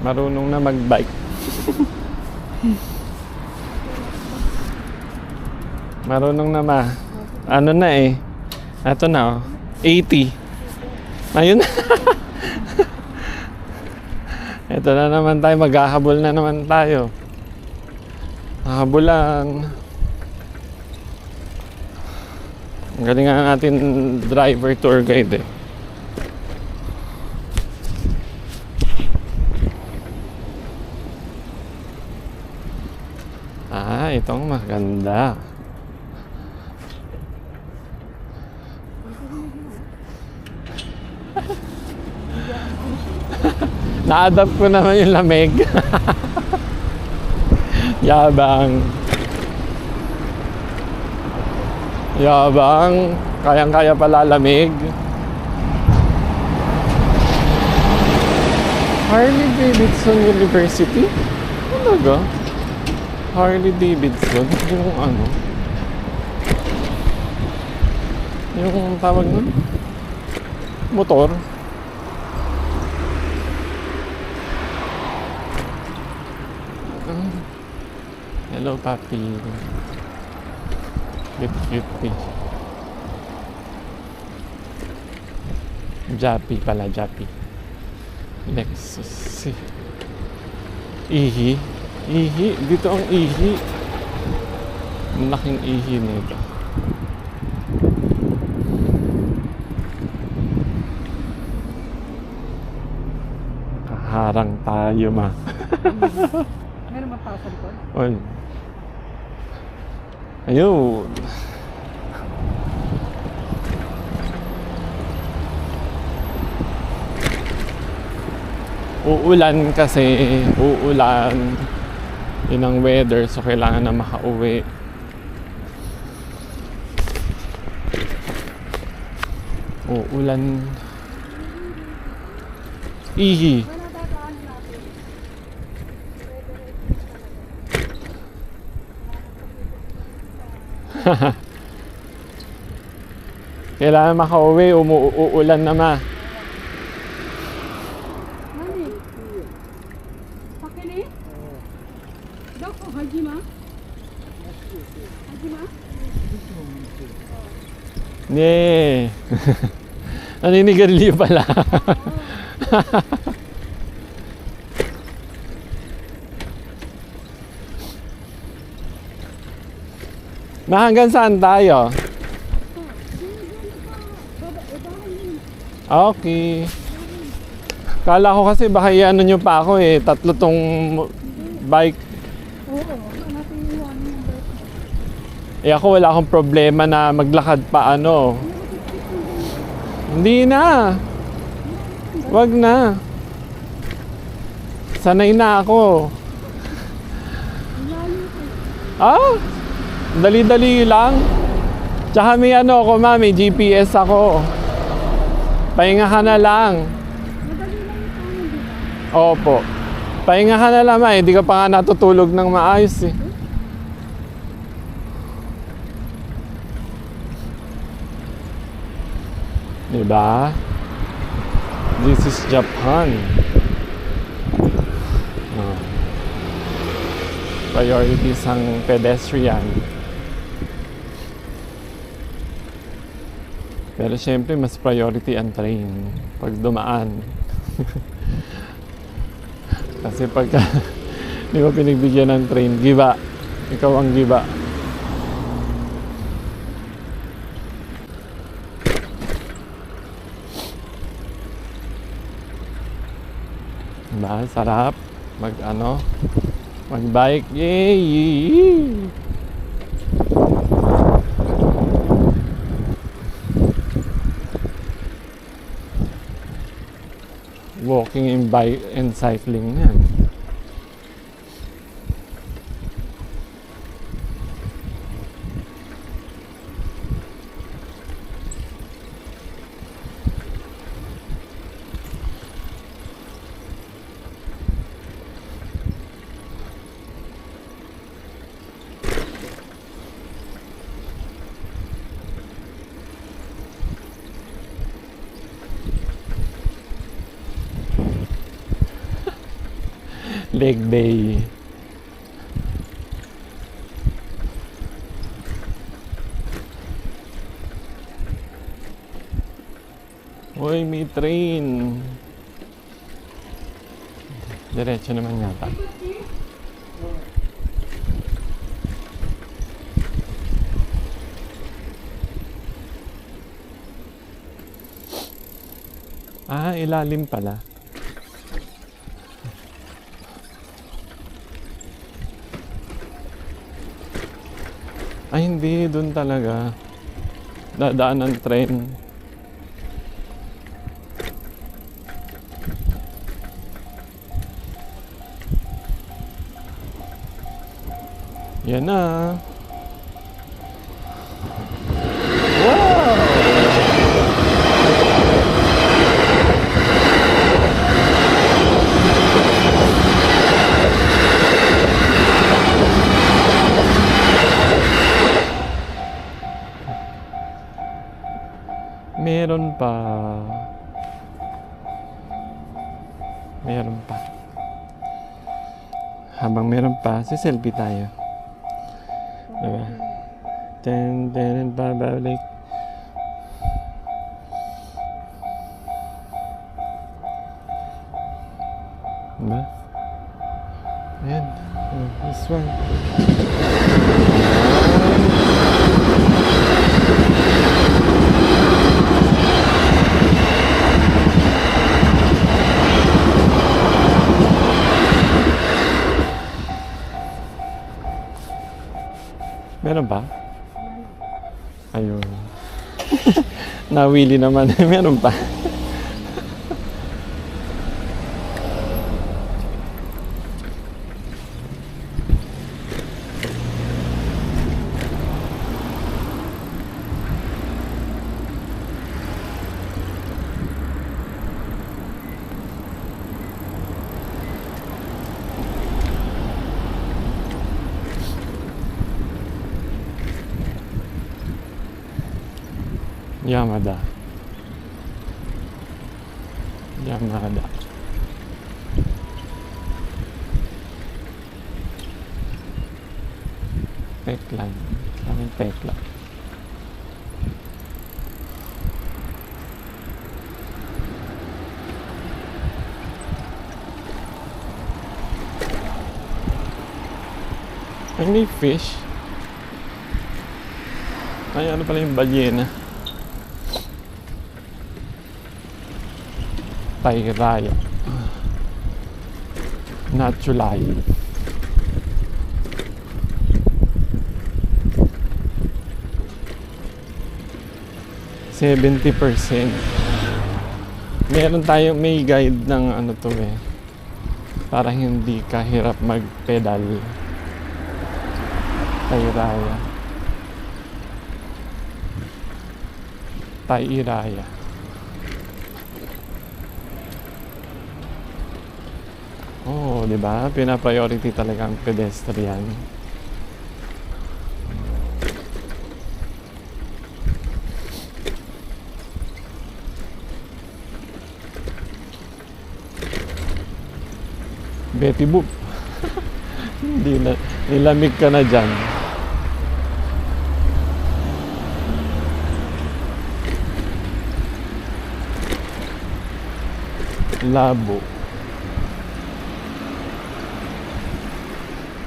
Marunong na mag-bike. Marunong na ano na eh. Ito na oh. 80. Ayun. Ito na naman tayo. Maghahabol na naman tayo. Habulan. Ang galing nga natin driver tour guide eh. Itong maganda. Na-adapt ko naman yung lamig. Yabang. Yabang. Kayang-kaya pala lamig. Harley Davidson University? Talaga? Harley Davidson? Yung ano? Yung tawag nun? Motor? Hello, papi. Cute. Jappy pala, Jappy. Lexus. Ihi. Dito ang ihi. Malaking ihi nito. Kaharang tayo, ma. Meron ba tao sa likod? Ayun. Uulan kasi. Uulan. Yun ang weather. So kailangan na makauwi. Uulan. Ihi. Kailangan makauwi, uulan na ma. Nani? Pakili? Doko, Hajima? Hajima? Nee. Naninigarilyo pala. Ma, hanggang saan tayo? Okay. Kala ko kasi baka i-ano nyo pa ako eh. 3 tong bike. Oo, natin iwan yung bike. Eh ako wala akong problema na maglakad pa ano. Hindi na. Wag na. Sanay na ako. Dali-dali lang. Tsaka may ano ako ma, may GPS ako. Pahinga ka na lang. Madali lang yung tanong, di ba? Opo. Pahinga ka na lang ma, hindi ka pa nga natutulog ng maayos eh. Diba? This is Japan. Priorities ang pedestrian. Pero syempre mas priority ang train pag dumaan. Kasi pagka di mo pinagbigyan ng train, giba. Ikaw ang giba. Diba? Sarap mag-bike. Yay! Walking and bike and cycling yan. Leg day. Uy, may train. Diretso naman yata. Ah, ilalim pala. Ay, hindi. Doon talaga. Dadaan ng tren. Yan na. Wow! Meron pa. Meron pa. Habang meron pa, selfie tayo. Diba? Then, babalik. Diba? Ayan. This one. Meron ba? Ayun. Nawili naman. Meron pa. Yamada. Yamada. Teklan. Kaming tekla. Ay, may fish. Ay, ano pala yung balyena? Tayraya. Natulay. %70. Meron tayong may guide ng ano to eh. Para hindi ka hirap mag-pedal. Tayraya. Tayraya. Oh, 'di ba? Pina-priority talaga ang pedestrian. Betty Boop. Hindi na, nilamig ka na dyan. Labo.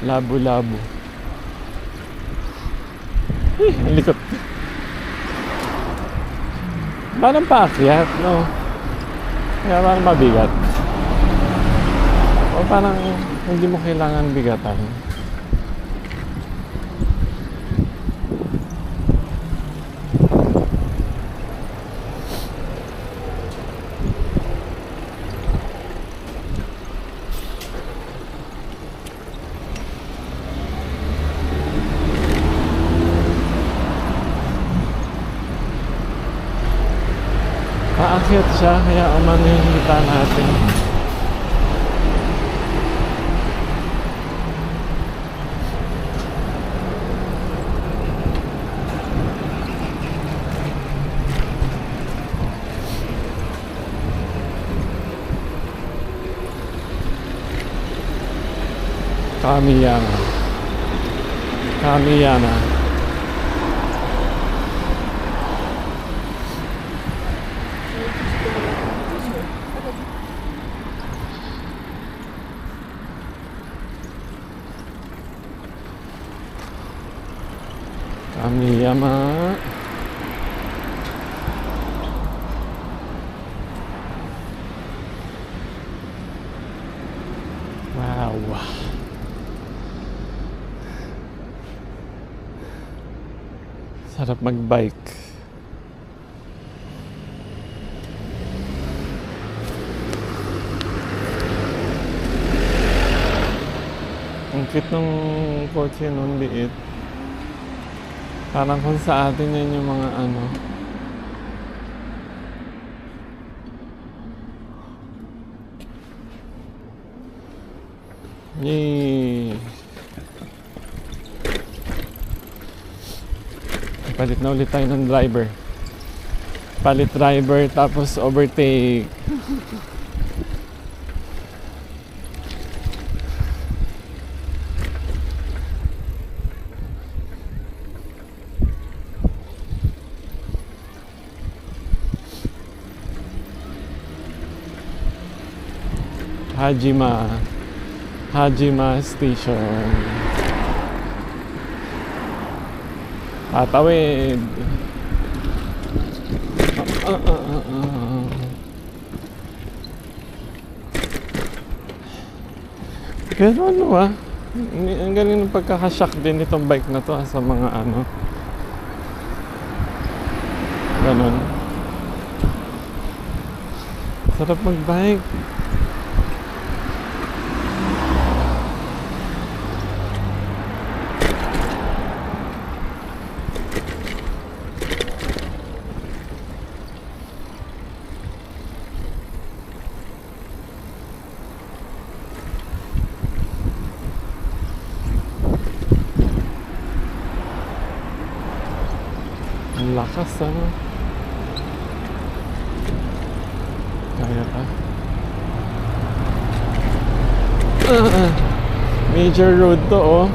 Labo-labo. Ang likot. Parang paakyat, no? Kaya parang mabigat. O parang hindi mo kailangan bigatan. Paakyat siya, kaya umanihita natin. Kamiyana. Kamiyana. Kamiyama. Wow. Sarap mag-bike. Ang cute ng kotse nung liit. Parang kung sa atin yan yung mga ano. Yay! Palit na ulit tayo ng driver. Palit driver tapos overtake. Hajima Station. Patawid. Pero ano ang galing ng pagkakashock din itong bike na to sa mga ano. Ganon. Sarap mag-bike. Ang lakas, ano? Kaya pa. Major road to, oh.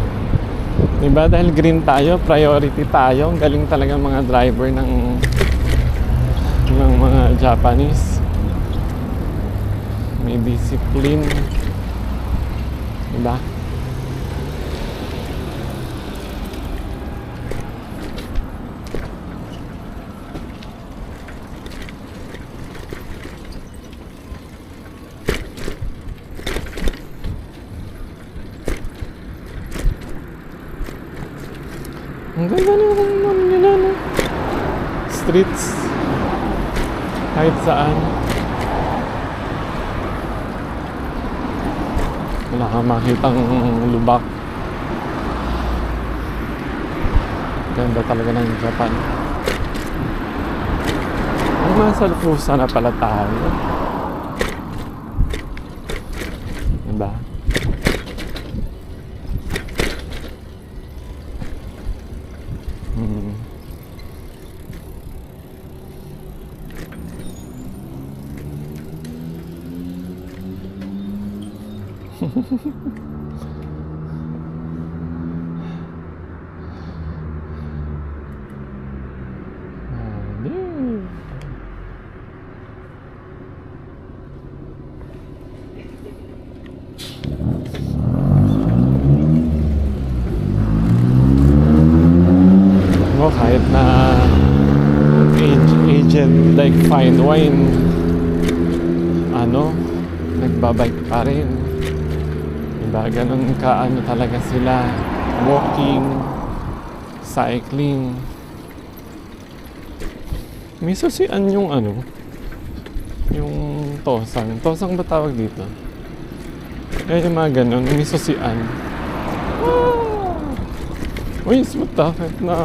Diba? Dahil green tayo, priority tayo. Ang galing talaga mga driver ng mga Japanese. May discipline. Diba? Ang ganda naman nila, no? Streets. Kahit saan. Wala kang makitang lubak. Ganda talaga ng Japan. Ang masalpusa na pala tayo. Diba? Kahit na aged like fine wine, ano, nagbabike pa rin. Diba, ganun ka ano talaga sila, walking, cycling. May susian yung ano, yung tosang ba tawag dito? Kaya yung mga ganun, may susian. Uy, smooth kahit na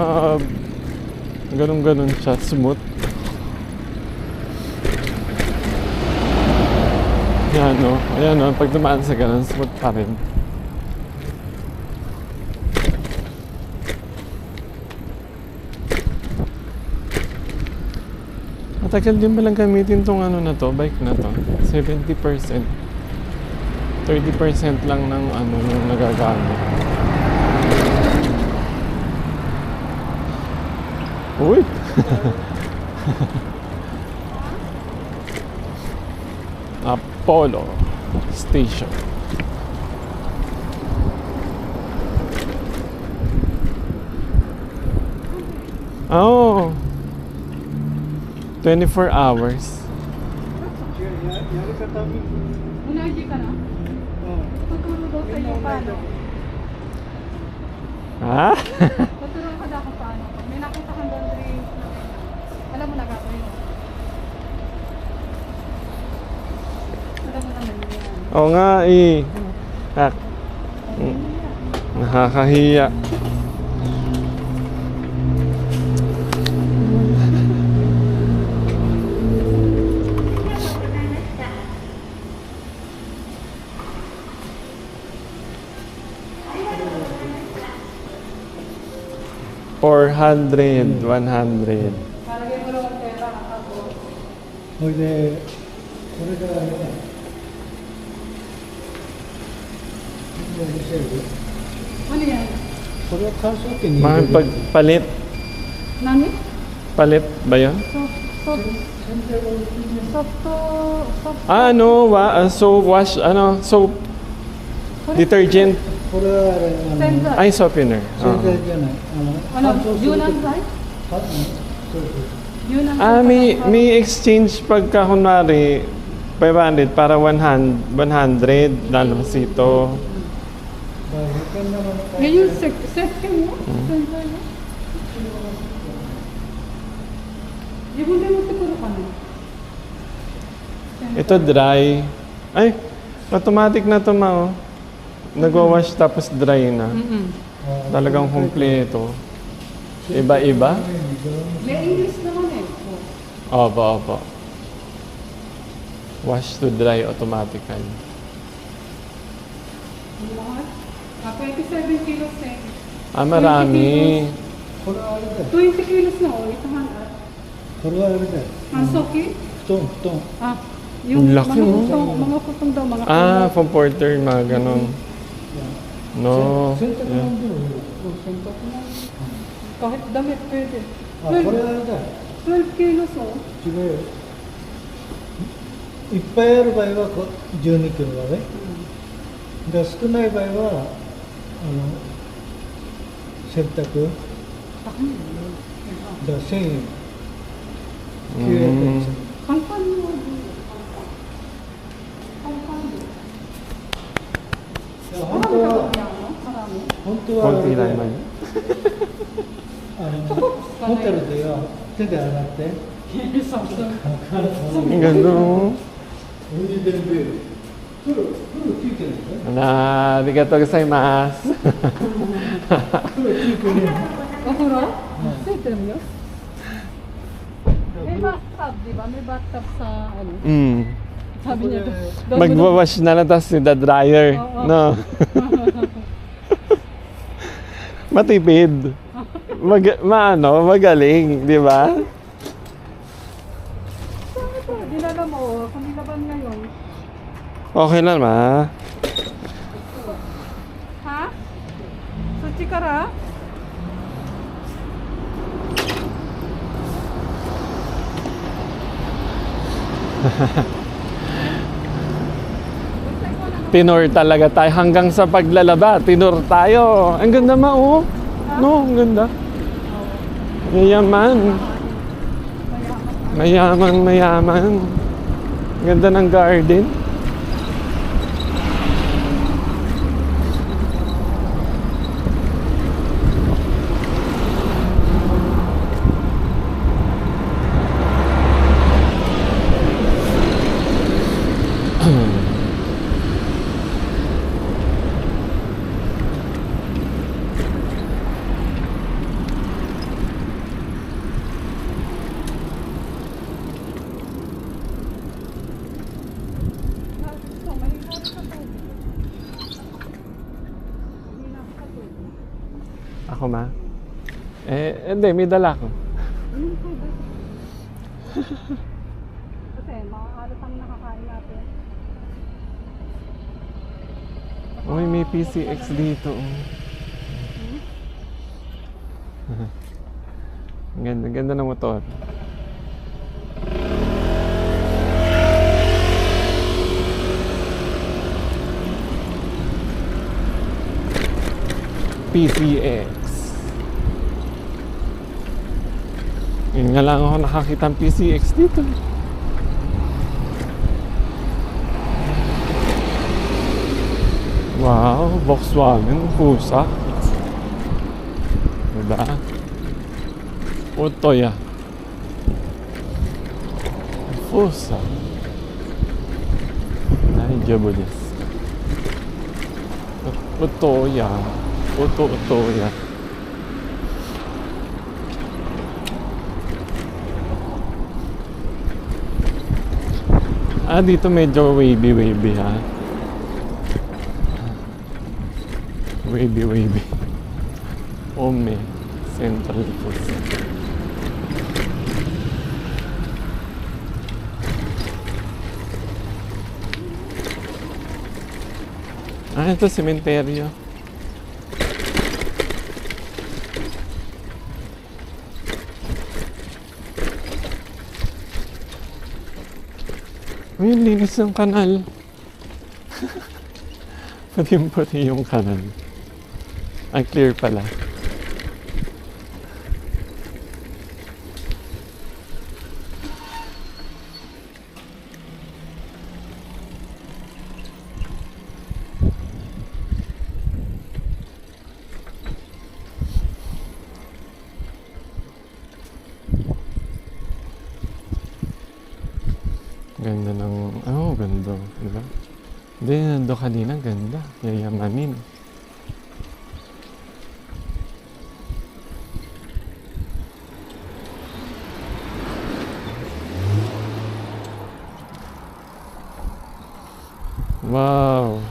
ganun siya, smooth. Yan o, ayan o, pag dumaan sa ganun, smooth pa rin. Matagal din palang gamitin tong ano na to, bike na to, 70%. 30% lang ng ano yung nagagamit. Uy! Apollo Station. Oh, 24 hours. やり方見る。 Unaji ka na? Tuturo daw sa iyo paano. Ha? Tuturo ka daw kung paano. Pag may nakita kang laundry na ganyan, alam mo na gagawin mo. Alam mo naman yan. Oo nga eh. Ah, nakakahiya. $400, $100. Palagay mo lang ang pera, tapos それで、これからあれだ。見せる ano yan? これは乾燥機に入 Mga れる。 pagpalit. Nani? Palit ba yun? Soft Ano? Soap wash, soap detergent. これはあれ、洗剤。 Ay, softener. 洗 Oo. 剤じゃない。Ano? 乾燥する Yun と ang dry? そうそう。 Yun ang Ah, may exchange pagka kunwari 500 para 100 lalabas ito. だから保険のもの Ngayon, second mo? Sensor mo? Hindi mo siguro ka na. Ito dry. Ay, automatic na ito ma. Nagwa-wash tapos dry na. Talagang kumpleto. Iba-iba? May English naman eh. Opo, opo. Wash to dry automatically. Lahat? 27 kilos eh. Ah, marami. これはあれだよ。 20 kilos na oh, ito hangat. これはあれだよ。 Ang soki? 布団、布団。 Ah, Ang laki, mga no? putong, mga putong daw, mga Ah, putong. from porter, mga ganon. No. 洗濯 Yeah. 物でもいいよ。 Kahit damit pwede. あ、これはあれだよ。 12 kilos oh. 違うよ。いっぱいある場合は12キロだね。で少ない場合は洗濯だ1000円。900円。 Kanpan mo. Kanpan mo. いや本当は Marami. 本当はあ Konti れだ lang よ naman. ホテルでは手で洗って Ang ganda, no? お湯でベルプロついてるんですね Arigatou gozaimasu. プロついてるんです Okuro? Siyempre mo yun? May bathtub, di ba? May bathtub sa ano? Sabi niya doon. Magwawash na lang tapos yung dryer. Oo. No? Matipid. Magaling, di ba? Dinala mo, kung nilaban ngayon. Okay lang, ma. Ha? Suchi ka ra? Tinor talaga tayo. Hanggang sa paglalaba, tinor tayo. Ang ganda, ma, oh. No, ang ganda. Mayaman. Mayaman, mayaman. Ganda ng garden. Ako, ma? Hindi, may dala ko. Kasi makakalat ang nakakain natin. Uy, may PCX dito. Ang ganda, ganda ng motor. PCX. Yun nga lang ako nakakita ng PCX dito. Wow, Volkswagen, pusa. Diba? Otoya. Pusa. Ay, jabo desu. Otoya. Otoya. Ah, dito medyo wavy ha. Wavy. Ome Central Food. Ah, ito sementeryo. Uy, linis ng kanal. Puti yung kanal. Ay, clear pala. Ganda ng... Oh, ganda. Diba? Hindi, nando kanina. Ganda. Yayamanin. Wow.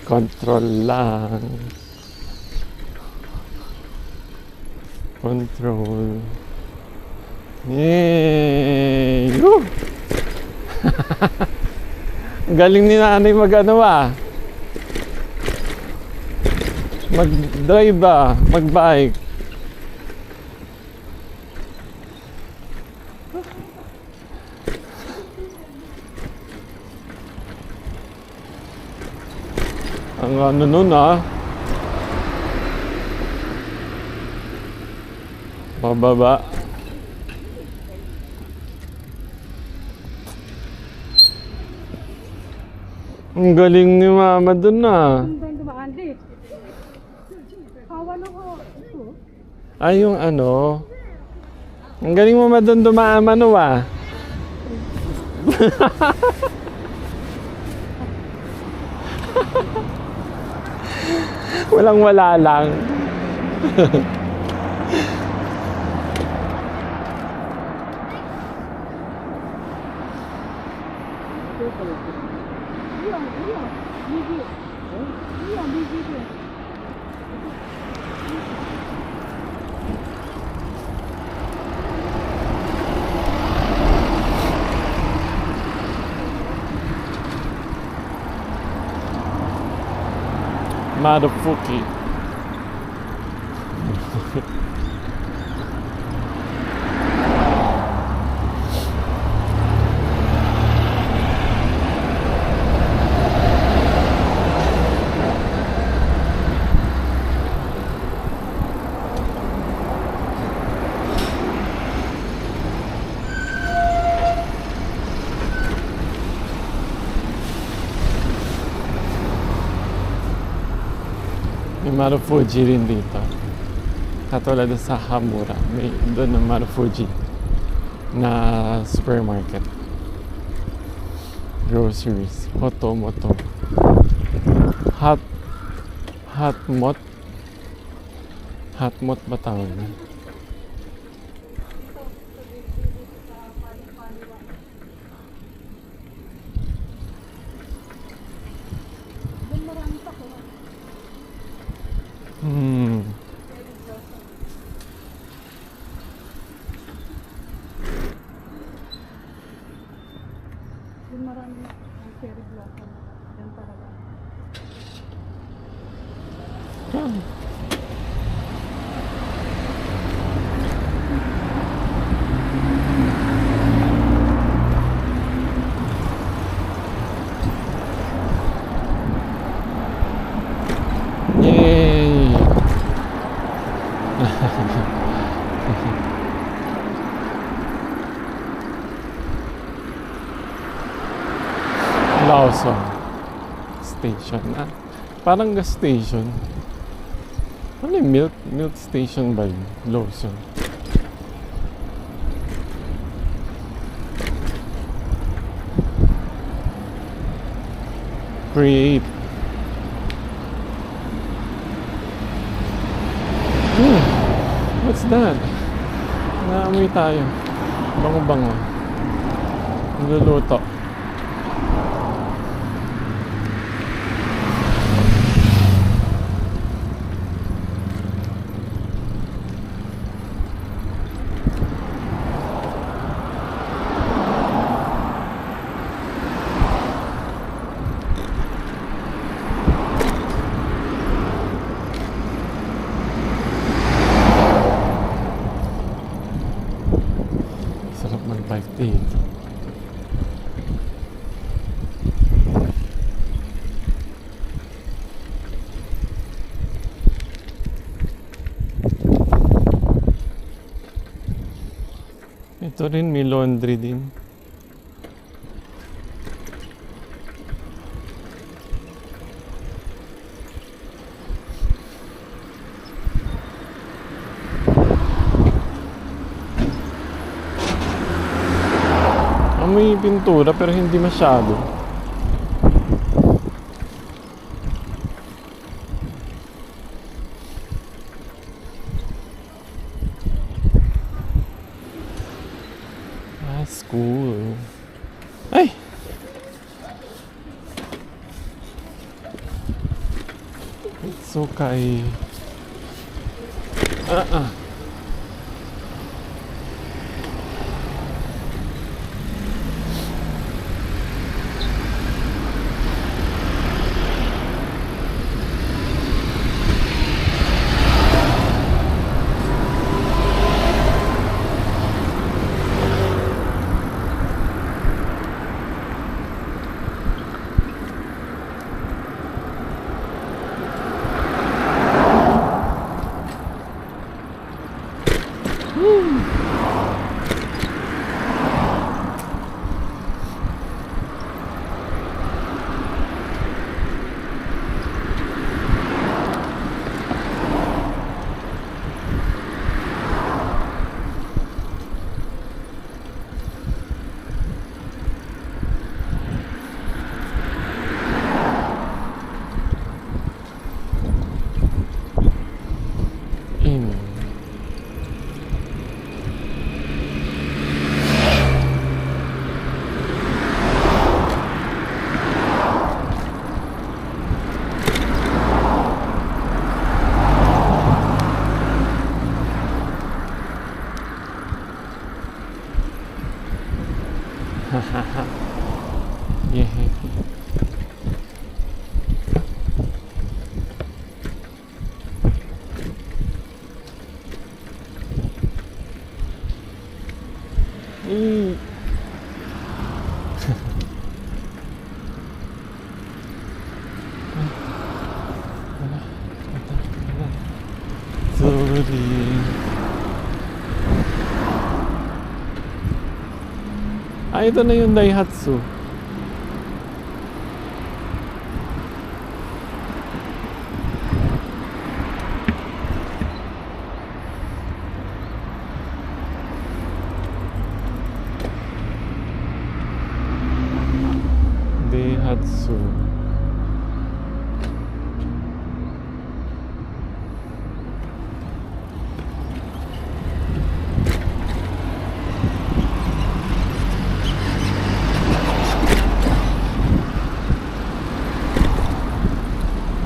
Control lang. Control. Yay! Woo! Galing ni nanay mag-ano mag-drive mag-bike. Ang ano nun pababa. Ang galing ni mama dun Ang ganda dumaan din. Kawan ako. Ito. Ay, yung ano. Ang galing mo madun dumaan Walang wala lang. Marufuki. May Marufuji rin dito. Katulad sa Hamura, may doon ng Marufuji na supermarket. Groceries, Hotomoto. Hotmot ba tawag na? Din marami ang cherry blossom. Yan talaga. Yay! Lawson Station. Ah, parang gas station. Ano yung milk station ba yun? Lawson. Create. What's that? Naamoy tayo. Bango-bango. Niluluto. Sarap mag-bike dito. Ito rin, may laundry din. May pintura pero hindi masyado. That's cool. Ay! It's okay. Yeah. Sorry. Ah, ito na yung Daihatsu. Daihatsu.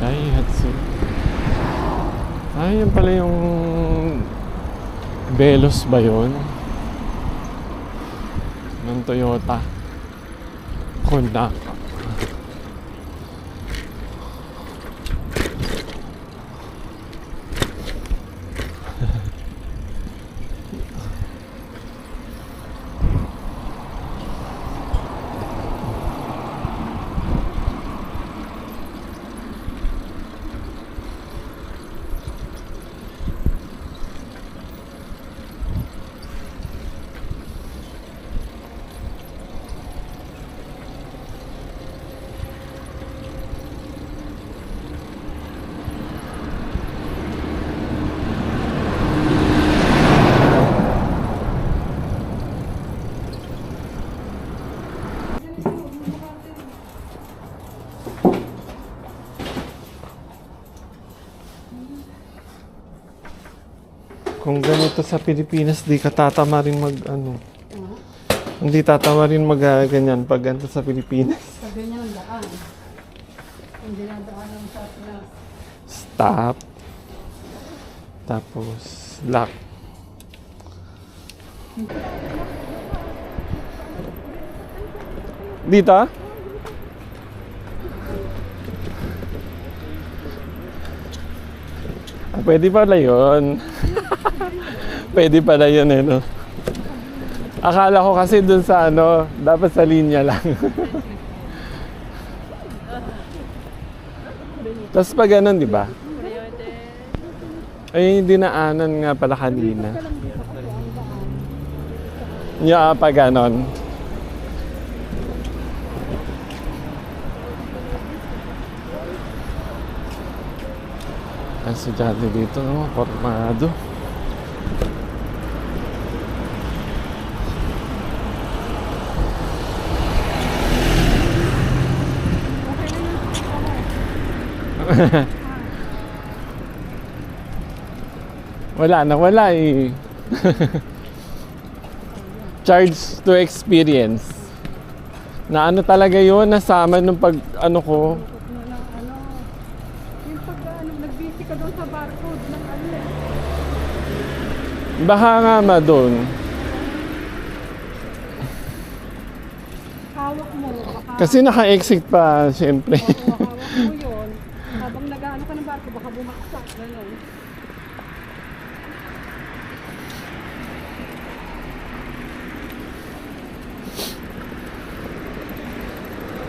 Daihatsu. Ah, yun pala yung Veloz ba yun? Ng Toyota. Ko na. Kung ganito sa Pilipinas, di ka tatama rin mag ano. Hindi tatama rin mag ganyan pag ganito sa Pilipinas. Sa ganyan ang daan. Hindi na daan ng sa Pinas. Stop. Tapos lock. Dito? Ah, pwede pala yun. Pwede pala yun eh, no? Akala ko kasi dun sa ano, dapat sa linya lang. Tapos pa ganun, di ba? Ay, dinaanan nga pala kanina. Yeah, pa ganon. Ang estudyante dito, no? Formado. Wala na, wala eh. Charge to experience. Na ano talaga yun, nasama nung pag ano ko. Yung pag nag-busy ka doon sa barcode ng ano eh. Baka nga ma doon. Hawak mo. Baka, Kasi naka-exit pa, syempre. hawak mo yun. Habang nag-ano ka ng barko, baka bumaksak. Ganun.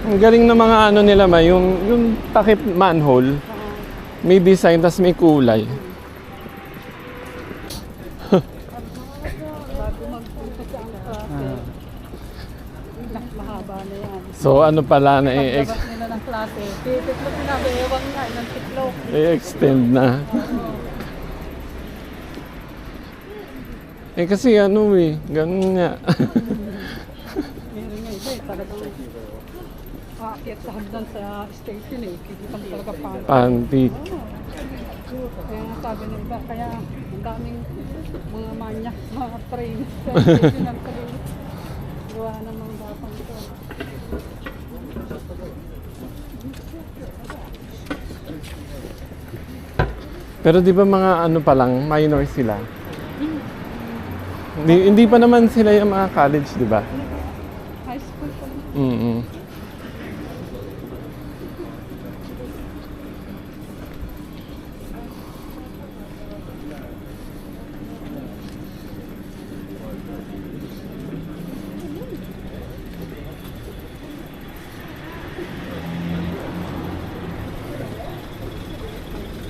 Ang galing ng mga ano nila ma, yung takip manhole. May design, tas may kulay. Bago magpunta sa ang klase. Mahaba na yan. So ano pala na Paglabas nila ng klase. Titiklop na, ewan nga, ilang tiklop. i-extend na. Eh kasi ano eh, ganun nga. Meron nga iba eh, talagang aakyat sa hagdan sa station eh. Kikita mo talaga panty. Panty. Kaya nga sabi ng iba, kaya ang daming mga manyak, mga train sa station ng train. Gawa ng mga batang ito. Pero di ba mga ano pa lang, minor sila? Hindi pa naman sila yung mga college, di ba? High school pa lang. Mm-mm.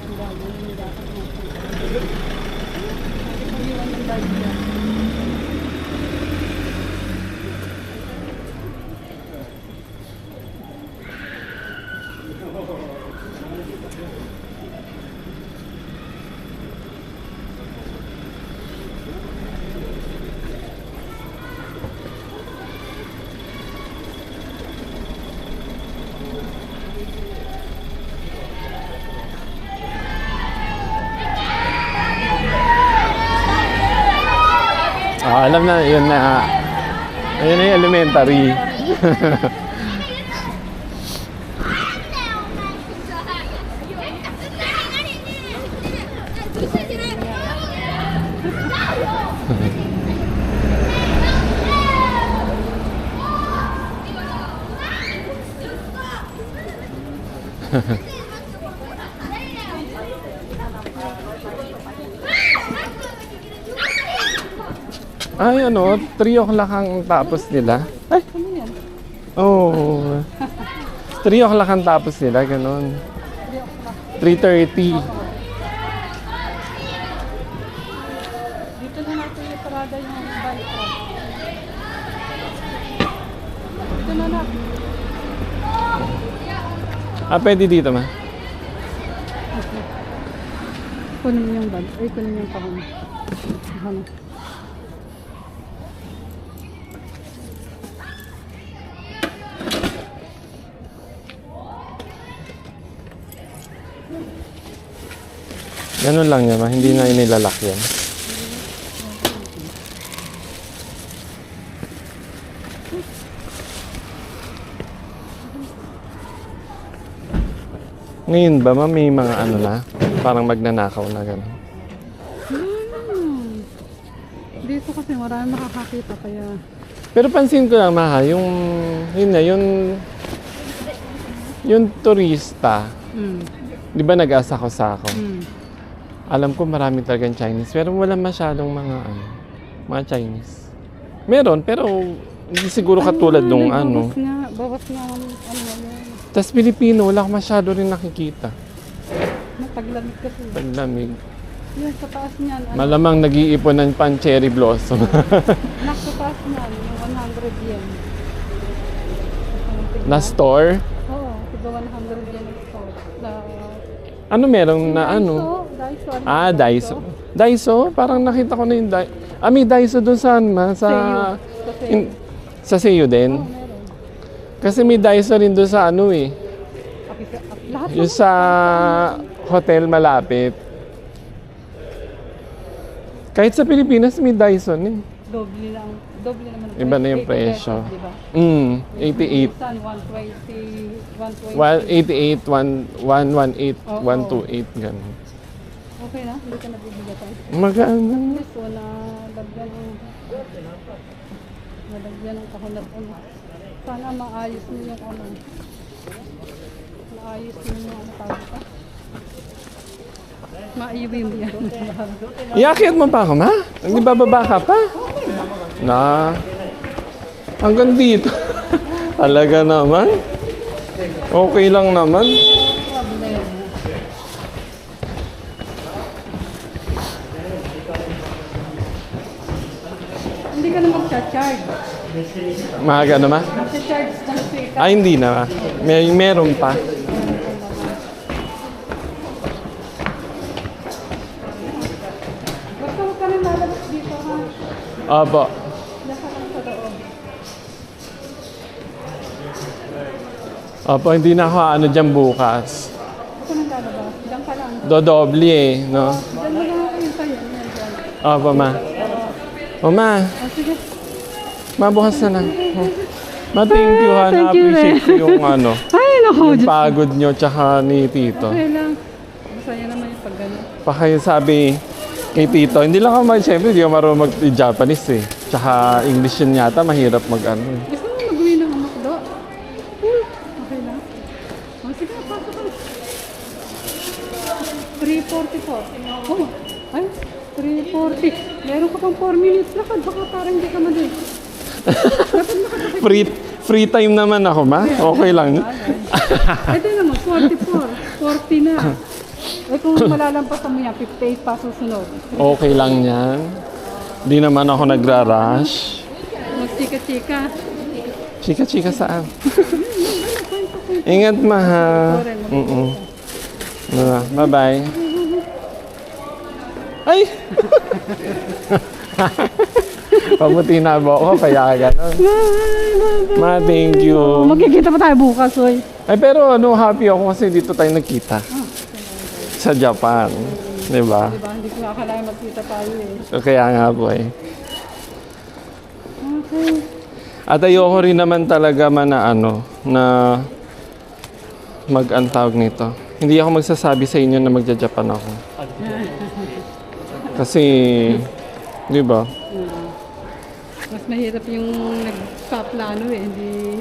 Ang dami yung dapat natin. Pag-iwan ng bag niya. Ah, alam na, yun na. Ayun na yung elementary. Ay, ano, 3 o'clock ang tapos nila. Ay, Ano yan? oh. 3 o'clock ang tapos nila, ganun. 3:30. Dito na natin yung parada yung balik ko. Dito na na. Pwede dito, ma. Kunin mo yung bag. Ay, kunin mo yung kahon. Ano? Ganun lang yan, ma. Hindi na inilalak yan. Ngayon ba, ma, may mga ano na? Parang magnanakaw na gano'n. Dito kasi marami makakakita kaya Pero pansin ko lang, ma, yung turista, di ba nag-asa ko sa ako? Alam ko marami talagang Chinese, pero wala masyadong mga Chinese. Meron, pero hindi siguro katulad nung ano. bawas nga ano yun. Tas Pilipino, wala ko masyado rin nakikita. Taglamig kasi. Paglamig. Yan, sa taas niyan. Ano, Malamang nag-iipon ng pan cherry blossom. sa taas niyan, yung 100 yen. Na store? Oo, tiga 100 yen ang store. Ano meron na ano? Daiso. Daiso. Daiso? Parang nakita ko na yung Daiso. May Daiso doon saan, ma? Sa Seiyu din? Oo, meron. Kasi may Daiso rin doon sa ano eh. Lahat Yung sa hotel malapit. Kahit sa Pilipinas may Daiso eh. doble naman. Iba na yung presyo. Diba? 88. Minsan 120. Well, 88, 118, Oo. 128, gano'n. Okay na, hindi ka nabibigatan. Maganda. So, nalagyan ng kahon at ano. Sana maayos mo yung ano. Maayos mo yung ano tawag ka. Maiwi mo yan. Iakit mo pa ako, ma? Hindi bababa ka pa? Na. Hanggang dito. Talaga naman. Okay lang naman. Hindi ka na mag-charge. Maaga na, ma? Mag-charge ng sika. Ay, hindi na, ma. Meron pa. Basta huwag ka nang lalabas dito ha. Opo. Nasa lang sa loob. Opo, hindi na ako ano dyan bukas. Huwag ka nang lalabas. Diyan ka lang. Dodoble eh, no? Diyan mo lang ako yung tayo. Yan, dyan. Opo, ma. O, ma. Sige. Mabukas na lang. Ma, thank you ha. Thank you, Na-appreciate ko yung ano. Ay, naku. Yung pagod nyo tsaka ni Tito. Okay lang. Masaya naman yung pag gano'n. Pa kayo sabi kay Tito, hindi lang ako siyempre hindi ako marunong mag-Japanese eh. Tsaka English yun yata, mahirap mag-ano eh. Gusto mo mag-uwi ng amakdo? Okay lang. Sige, pasok ka. 3:44. Oh, ay, 3:40. Meron ka pang 4 minutes lakad. Baka parang hindi ka madali. Free time naman ako, ma. Okay lang. Ito naman, 44. 40 na. Eh kung malalampasan mo yan, 58 pa susunod. Okay lang yan. Di naman ako nagra-rush. Magchika-chika. Chika-chika saan? Ingat, ma, ha. Bye-bye. Ay! Pamuti na mo ako, kaya gano'n. Ma, thank you. Magkikita pa tayo bukas, oy. Ay, pero ano, happy ako kasi dito tayo nagkita. Sa Japan. Diba? Diba? Hindi ko akalain magkita tayo eh. Kaya nga po eh. Okay. At ayoko rin naman talaga na mag-antawag nito. Hindi ako magsasabi sa inyo na magja-Japan ako. Kasi, di ba? Mas mahirap yung nagpa-plano eh. Hindi,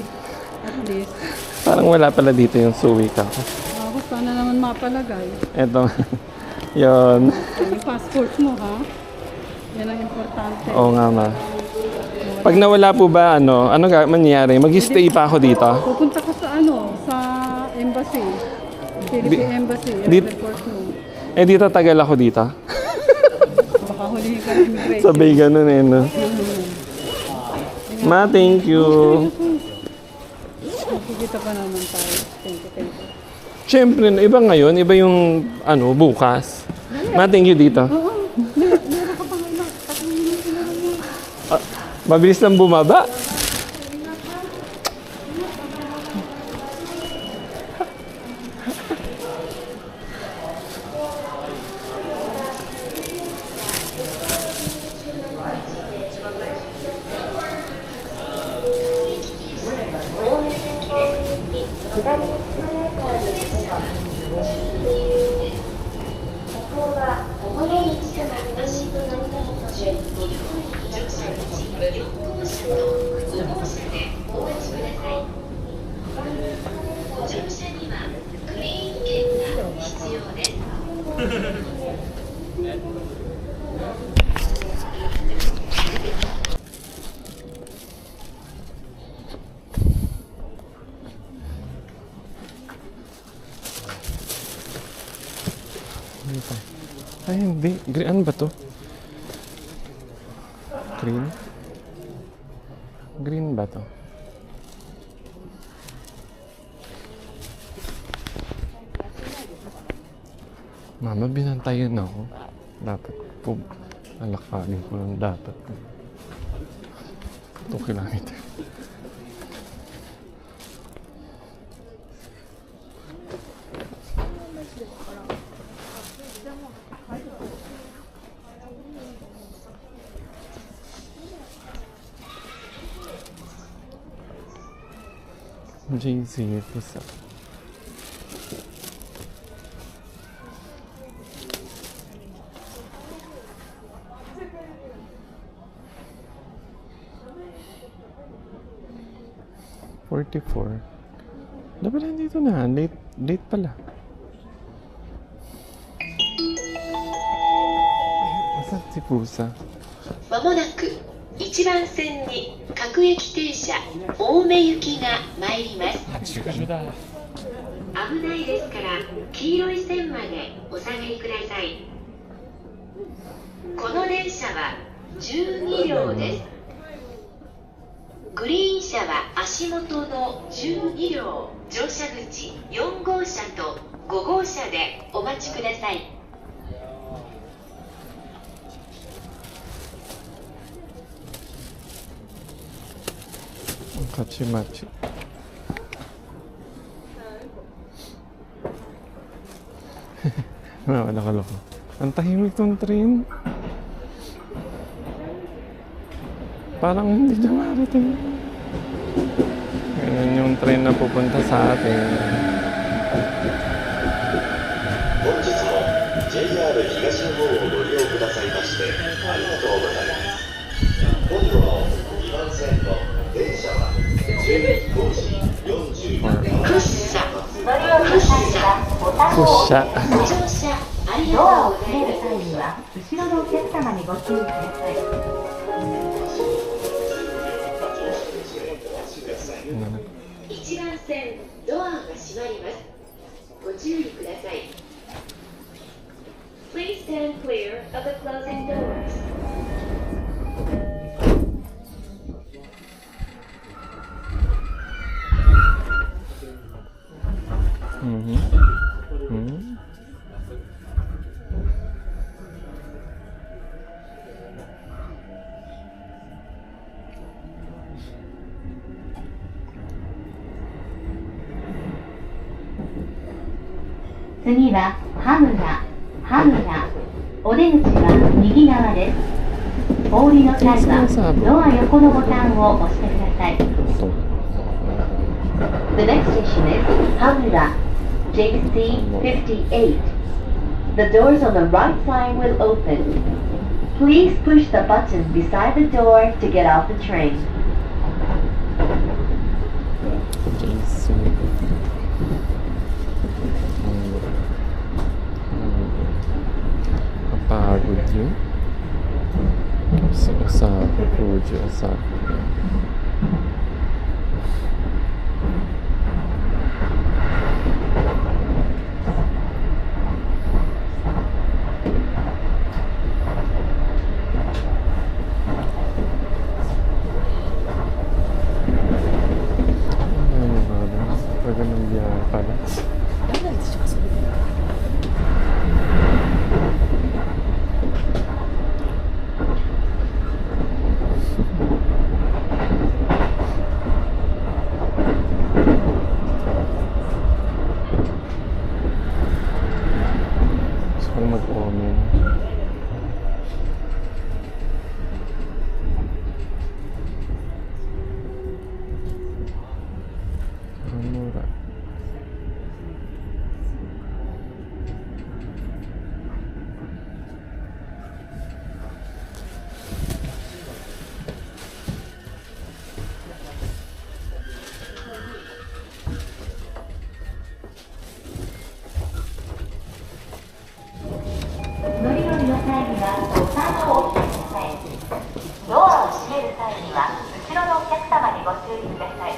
at least. Parang wala pala dito yung suwi ka. mapalagay. Eto. Yun. Yung passport mo, ha? Yan ang importante. Oo nga ma. Pag nawala po ba, ano mangyayari? Mag-stay pa ako dito? Pupunta ka sa sa embassy. Philippine Embassy. Report mo. Eh, dito tagal ako dito. Baka hulihin ka ng immigration. Sabay ganun eh, no? Ma, thank you. Nakikita pa naman tayo. Thank you. Siyempre, iba ngayon, iba yung, bukas. Ma, thank you dito. Oo. Meron ka pa nga Mabilis lang bumaba. Ay, hindi. Green, ano ba to? Green? Green ba to? Mama, binantayan ako. Dapat po, lalakarin ko lang dapat. 2 kilometer. JC, isa. Dapat nandito na. Late pala. Asan si Pusa? まもなく1番線に各駅停車青梅行きが参ります。危ないですから黄色い線までお下がりください。この電車は12両です。グリーン車は足元の12両、乗車口4号車と5号車でお待ちください。Kachi-machi. Wala ka loko. Ang tahimik tong train. Parang hindi na marating. Ganyan yung train na pupunta sa atin. 本日も JR 東日本をご利用くださいましてありがとうございます。今度の2番線の電車は15時40分。クッシャご乗車ありがとうございます。後ろのお客様にご注意ください。1番線ドアが閉まります。ご注意ください。Please stand clear of the closing doors. "次は羽村。お出口は右側です。お降りの際はドア横のボタンを押してください。The next station is Hamura, JC58. The doors on the right side will open. Please push the button beside the door to get off the train. JC. Ganun biyahe pala. Gusto ko mag-omen. Ang mura.乗り降りの際にはボタンを押してください。ドアを閉める際には後ろのお客様にご注意ください。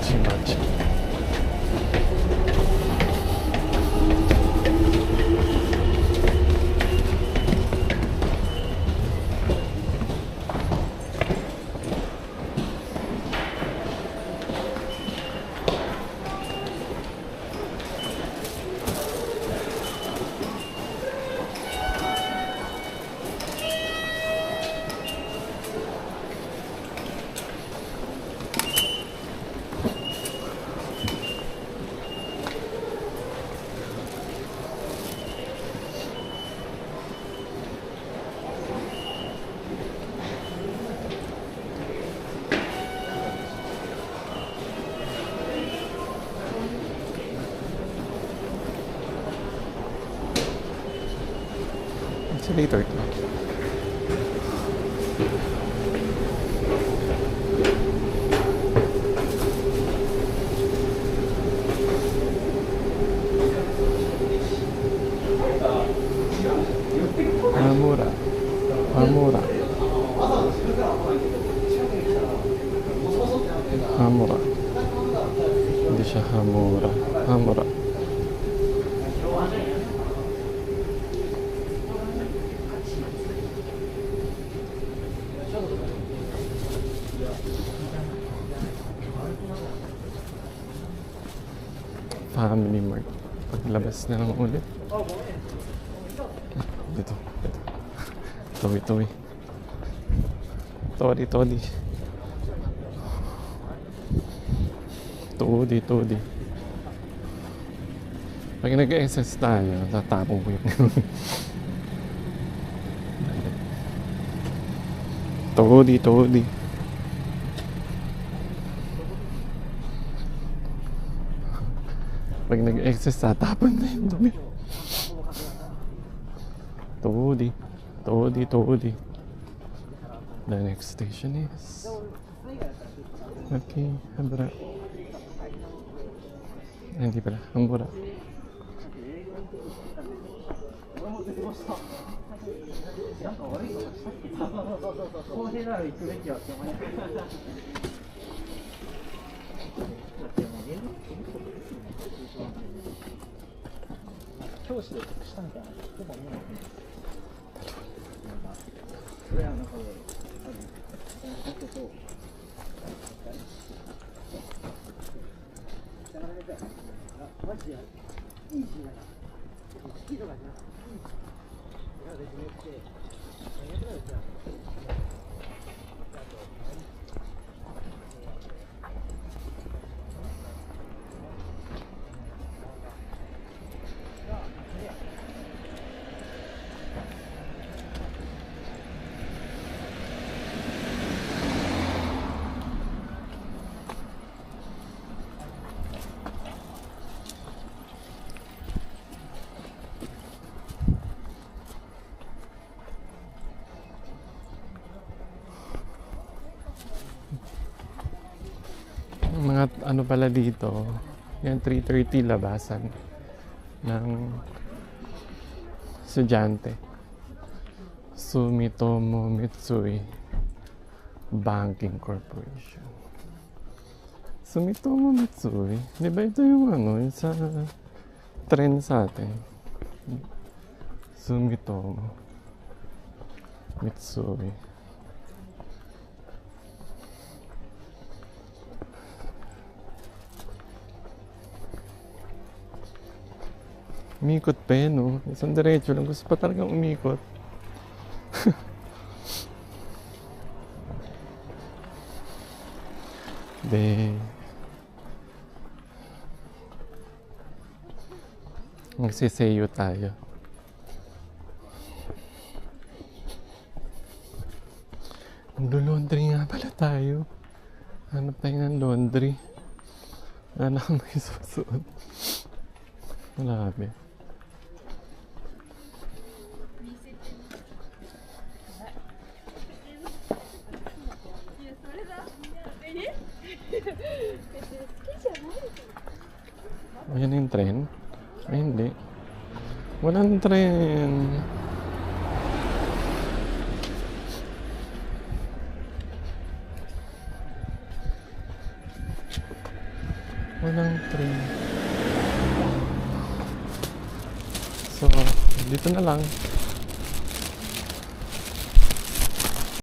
ちまち。Later to. Hamura. Hamura. Hamura. Hindi siya hamura. Hamura. Family Mart. Paglabas na lang ulit. Dito. Toy. Todi. Todi. Pag nag-exercise tayo, tatapong ko yun. Todi. Pag nag-exercise, tatapon na yung dumi. Todi. The next station is... Okay, Hamura. Hindi pala, Hamura. Mga ano pala dito, yan 3:30 labasan ng estudyante. Sumitomo Mitsui Banking Corporation. Sumitomo Mitsui. Di ba ito yung ano, yung sa trend sa atin? Sumitomo Mitsui. Umikot pa yan, no? Isang diretso lang. Gusto pa talagang umikot. De magsiseyo tayo. Laundry nga pala tayo. Hanap tayo ng laundry. Ano ka may susuot? Malabi. Ayan yung tren? Ay, hindi. Walang tren. Walang tren. So, dito na lang.